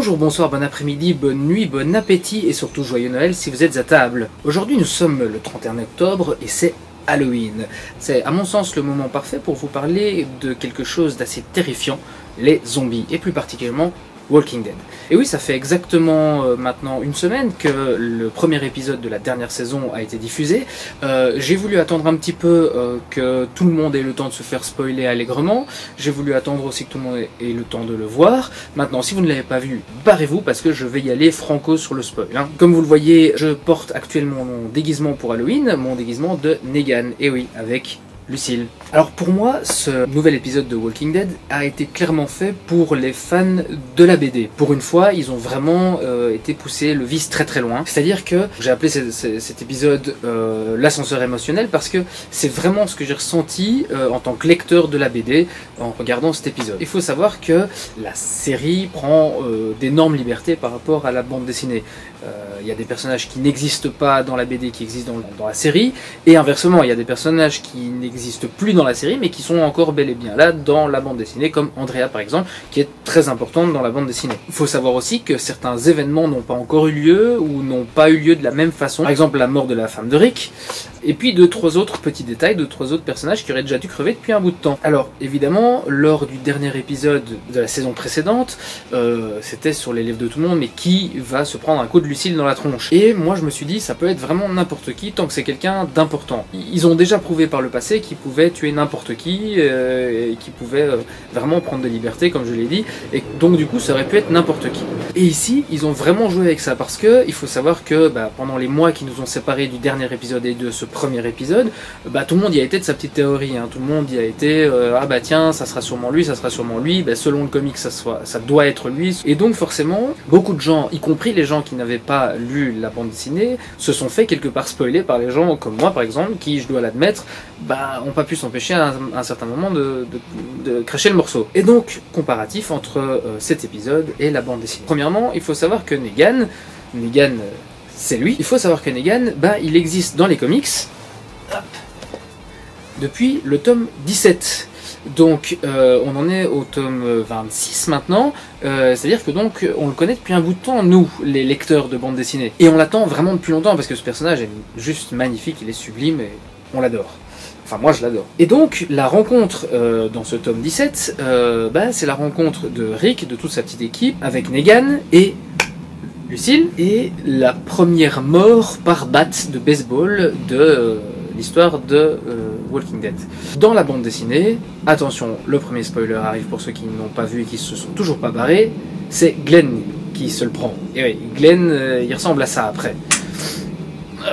Bonjour, bonsoir, bon après-midi, bonne nuit, bon appétit et surtout joyeux Noël si vous êtes à table. Aujourd'hui nous sommes le 31 octobre et c'est Halloween. C'est à mon sens le moment parfait pour vous parler de quelque chose d'assez terrifiant, les zombies, et plus particulièrement Walking Dead. Et oui, ça fait exactement maintenant une semaine que le premier épisode de la dernière saison a été diffusé. J'ai voulu attendre un petit peu que tout le monde ait le temps de se faire spoiler allègrement. J'ai voulu attendre aussi que tout le monde ait le temps de le voir. Maintenant, si vous ne l'avez pas vu, barrez-vous parce que je vais y aller franco sur le spoil. Comme vous le voyez, je porte actuellement mon déguisement pour Halloween, mon déguisement de Negan. Et oui, avec Lucille. Alors pour moi, ce nouvel épisode de Walking Dead a été clairement fait pour les fans de la BD. Pour une fois, ils ont vraiment été poussés le vice très très loin. C'est-à-dire que j'ai appelé cet épisode l'ascenseur émotionnel parce que c'est vraiment ce que j'ai ressenti en tant que lecteur de la BD en regardant cet épisode. Il faut savoir que la série prend d'énormes libertés par rapport à la bande dessinée. Il y a des personnages qui n'existent pas dans la BD qui existent dans la série, et inversement, il y a des personnages qui n'existent plus dans la série mais qui sont encore bel et bien là dans la bande dessinée, comme Andrea par exemple, qui est très importante dans la bande dessinée. Il faut savoir aussi que certains événements n'ont pas encore eu lieu ou n'ont pas eu lieu de la même façon, par exemple la mort de la femme de Rick, et puis deux, trois autres petits détails, deux, trois autres personnages qui auraient déjà dû crever depuis un bout de temps. Alors évidemment, lors du dernier épisode de la saison précédente, c'était sur les lèvres de tout le monde, mais qui va se prendre un coup de Lucille dans la tronche? Et moi je me suis dit, ça peut être vraiment n'importe qui tant que c'est quelqu'un d'important. Ils ont déjà prouvé par le passé qu'ils pouvaient tuer n'importe qui, et qu'ils pouvaient vraiment prendre des libertés, comme je l'ai dit, et donc du coup ça aurait pu être n'importe qui. Et ici, ils ont vraiment joué avec ça, parce que il faut savoir que pendant les mois qui nous ont séparés du dernier épisode et de ce premier épisode, tout le monde y a été de sa petite théorie, tout le monde y a été tiens, ça sera sûrement lui, selon le comic ça doit être lui, et donc forcément beaucoup de gens, y compris les gens qui n'avaient pas lu la bande dessinée, se sont fait quelque part spoiler par les gens comme moi par exemple, qui, je dois l'admettre, ont pas pu s'empêcher à un certain moment de cracher le morceau. Et donc comparatif entre cet épisode et la bande dessinée. Premièrement, il faut savoir que Negan c'est lui. Il faut savoir que Negan, il existe dans les comics depuis le tome 17. Donc on en est au tome 26 maintenant, c'est-à-dire que donc on le connaît depuis un bout de temps, nous, les lecteurs de bande dessinée. Et on l'attend vraiment depuis longtemps parce que ce personnage est juste magnifique, il est sublime et on l'adore. Enfin, moi je l'adore. Et donc, la rencontre dans ce tome 17, c'est la rencontre de Rick, de toute sa petite équipe, avec Negan et Lucille, et la première mort par batte de baseball de l'histoire de Walking Dead. Dans la bande dessinée, attention, le premier spoiler arrive pour ceux qui n'ont pas vu et qui se sont toujours pas barrés, c'est Glenn qui se le prend. Et oui, Glenn, il ressemble à ça après.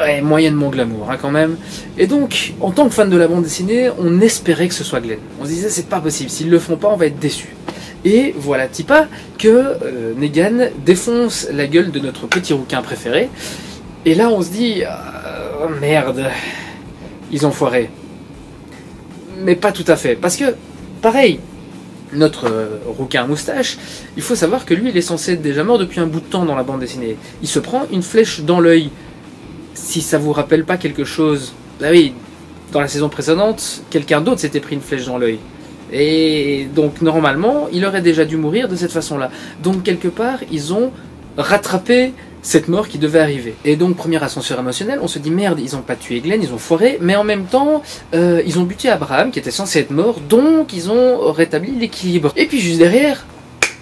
Ouais, moyennement glamour quand même. Et donc, en tant que fan de la bande dessinée, on espérait que ce soit Glenn. On se disait, c'est pas possible, s'ils le font pas, on va être déçus. Et voilà, Tipa, que Negan défonce la gueule de notre petit rouquin préféré. Et là, on se dit, oh, merde, ils ont foiré. Mais pas tout à fait, parce que, pareil, notre rouquin à moustache, il faut savoir que lui, il est censé être déjà mort depuis un bout de temps dans la bande dessinée. Il se prend une flèche dans l'œil. Si ça vous rappelle pas quelque chose, oui, dans la saison précédente, quelqu'un d'autre s'était pris une flèche dans l'œil. Et donc normalement, il aurait déjà dû mourir de cette façon-là. Donc quelque part, ils ont rattrapé cette mort qui devait arriver. Et donc, premier ascenseur émotionnel, on se dit merde, ils ont pas tué Glenn, ils ont foiré, mais en même temps, ils ont buté Abraham qui était censé être mort, donc ils ont rétabli l'équilibre. Et puis juste derrière,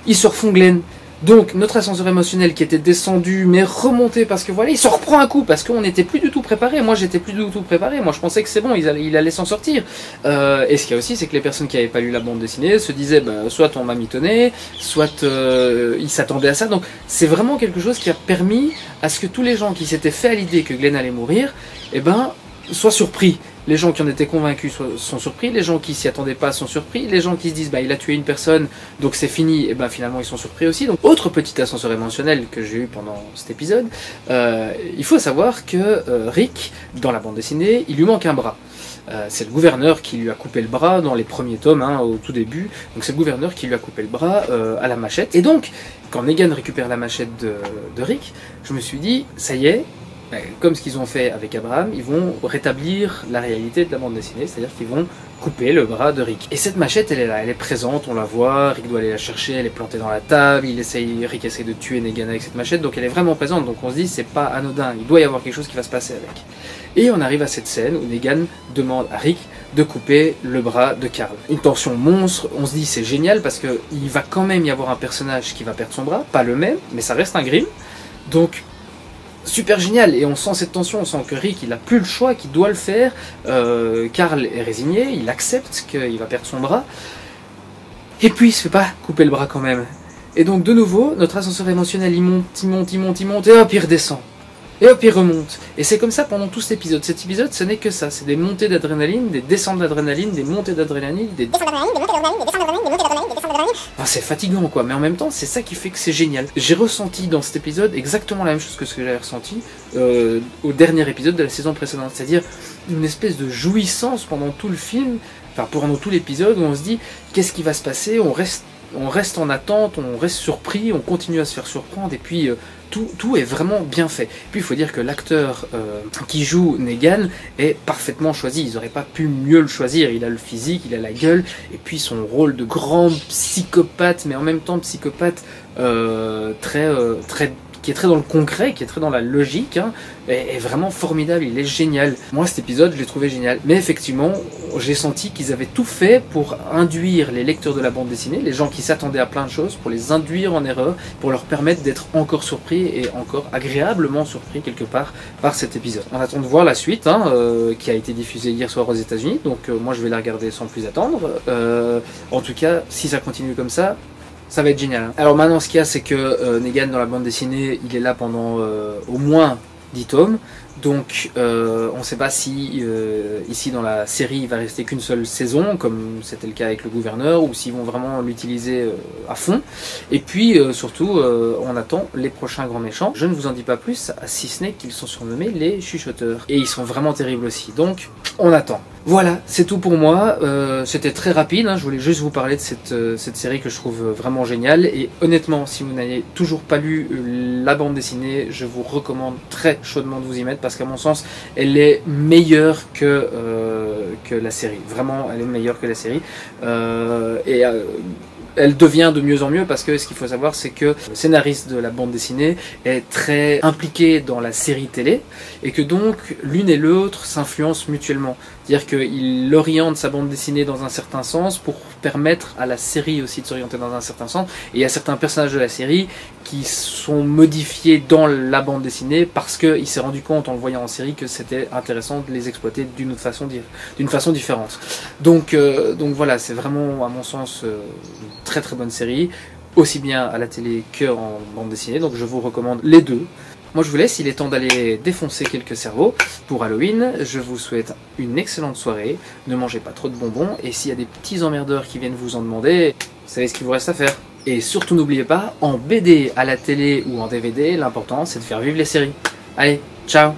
ils se refont Glenn. Donc notre ascenseur émotionnel qui était descendu mais remonté parce que voilà, il se reprend un coup parce qu'on n'était plus du tout préparé. Moi j'étais plus du tout préparé, moi je pensais que c'est bon, il allait s'en sortir. Et ce qu'il y a aussi, c'est que les personnes qui n'avaient pas lu la bande dessinée se disaient soit on m'a mitonné, soit ils s'attendaient à ça. Donc c'est vraiment quelque chose qui a permis à ce que tous les gens qui s'étaient fait à l'idée que Glenn allait mourir, soient surpris. Les gens qui en étaient convaincus sont surpris, les gens qui s'y attendaient pas sont surpris, les gens qui se disent il a tué une personne donc c'est fini, et finalement ils sont surpris aussi. Donc autre petit ascenseur émotionnel que j'ai eu pendant cet épisode, il faut savoir que Rick, dans la bande dessinée, il lui manque un bras. C'est le gouverneur qui lui a coupé le bras dans les premiers tomes, au tout début. Donc c'est le gouverneur qui lui a coupé le bras à la machette. Et donc, quand Negan récupère la machette de Rick, je me suis dit, ça y est, comme ce qu'ils ont fait avec Abraham, ils vont rétablir la réalité de la bande dessinée, c'est-à-dire qu'ils vont couper le bras de Rick. Et cette machette, elle est là, elle est présente, on la voit, Rick doit aller la chercher, elle est plantée dans la table, Rick essaye de tuer Negan avec cette machette, donc elle est vraiment présente, donc on se dit c'est pas anodin, il doit y avoir quelque chose qui va se passer avec. Et on arrive à cette scène où Negan demande à Rick de couper le bras de Carl. Une tension monstre, on se dit c'est génial parce que il va quand même y avoir un personnage qui va perdre son bras, pas le même, mais ça reste un Grimm, donc super génial, et on sent cette tension, on sent que Rick il a plus le choix, qu'il doit le faire. Carl est résigné, il accepte qu'il va perdre son bras, et puis il se fait pas couper le bras quand même. Et donc de nouveau, notre ascenseur émotionnel il monte, il monte, il monte, il monte, et hop il redescend. Et hop, il remonte. Et c'est comme ça pendant tout cet épisode. Cet épisode, ce n'est que ça. C'est des montées d'adrénaline, des descentes d'adrénaline, des montées d'adrénaline, des descentes d'adrénaline, des montées d'adrénaline, des descentes d'adrénaline, des montées d'adrénaline, des descentes d'adrénaline. Enfin, c'est fatigant, quoi. Mais en même temps, c'est ça qui fait que c'est génial. J'ai ressenti dans cet épisode exactement la même chose que ce que j'avais ressenti au dernier épisode de la saison précédente. C'est-à-dire une espèce de jouissance pendant tout le film, enfin pendant tout l'épisode, où on se dit, qu'est-ce qui va se passer ? On reste en attente, on reste surpris, on continue à se faire surprendre, et puis tout est vraiment bien fait. Puis il faut dire que l'acteur qui joue Negan est parfaitement choisi, ils n'auraient pas pu mieux le choisir, il a le physique, il a la gueule, et puis son rôle de grand psychopathe, mais en même temps psychopathe qui est très dans le concret, qui est très dans la logique, hein, est vraiment formidable, il est génial. Moi cet épisode je l'ai trouvé génial, mais effectivement j'ai senti qu'ils avaient tout fait pour induire les lecteurs de la bande dessinée, les gens qui s'attendaient à plein de choses, pour les induire en erreur, pour leur permettre d'être encore surpris et encore agréablement surpris quelque part par cet épisode. On attend de voir la suite, hein, qui a été diffusée hier soir aux États-Unis, donc moi je vais la regarder sans plus attendre. En tout cas, si ça continue comme ça va être génial. Hein. Alors maintenant, ce qu'il y a, c'est que Negan dans la bande dessinée, il est là pendant au moins 10 tomes. Donc on ne sait pas si ici dans la série il va rester qu'une seule saison, comme c'était le cas avec le gouverneur, ou s'ils vont vraiment l'utiliser à fond. Et puis surtout, on attend les prochains grands méchants. Je ne vous en dis pas plus, si ce n'est qu'ils sont surnommés les chuchoteurs. Et ils sont vraiment terribles aussi. Donc on attend. Voilà, c'est tout pour moi. C'était très rapide, hein. Je voulais juste vous parler de cette série que je trouve vraiment géniale. Et honnêtement, si vous n'avez toujours pas lu la bande dessinée, je vous recommande très chaudement de vous y mettre, parce qu'à mon sens, elle est meilleure que la série. Vraiment, elle est meilleure que la série. Elle devient de mieux en mieux, parce que ce qu'il faut savoir, c'est que le scénariste de la bande dessinée est très impliqué dans la série télé, et que donc l'une et l'autre s'influencent mutuellement. C'est-à-dire qu'il oriente sa bande dessinée dans un certain sens pour permettre à la série aussi de s'orienter dans un certain sens. Et il y a certains personnages de la série qui sont modifiés dans la bande dessinée parce qu'il s'est rendu compte en le voyant en série que c'était intéressant de les exploiter d'une façon différente. Donc voilà, c'est vraiment à mon sens une très très bonne série, aussi bien à la télé qu'en bande dessinée, donc je vous recommande les deux. Moi je vous laisse, il est temps d'aller défoncer quelques cerveaux pour Halloween. Je vous souhaite une excellente soirée, ne mangez pas trop de bonbons, et s'il y a des petits emmerdeurs qui viennent vous en demander, vous savez ce qu'il vous reste à faire. Et surtout n'oubliez pas, en BD, à la télé ou en DVD, l'important c'est de faire vivre les séries. Allez, ciao!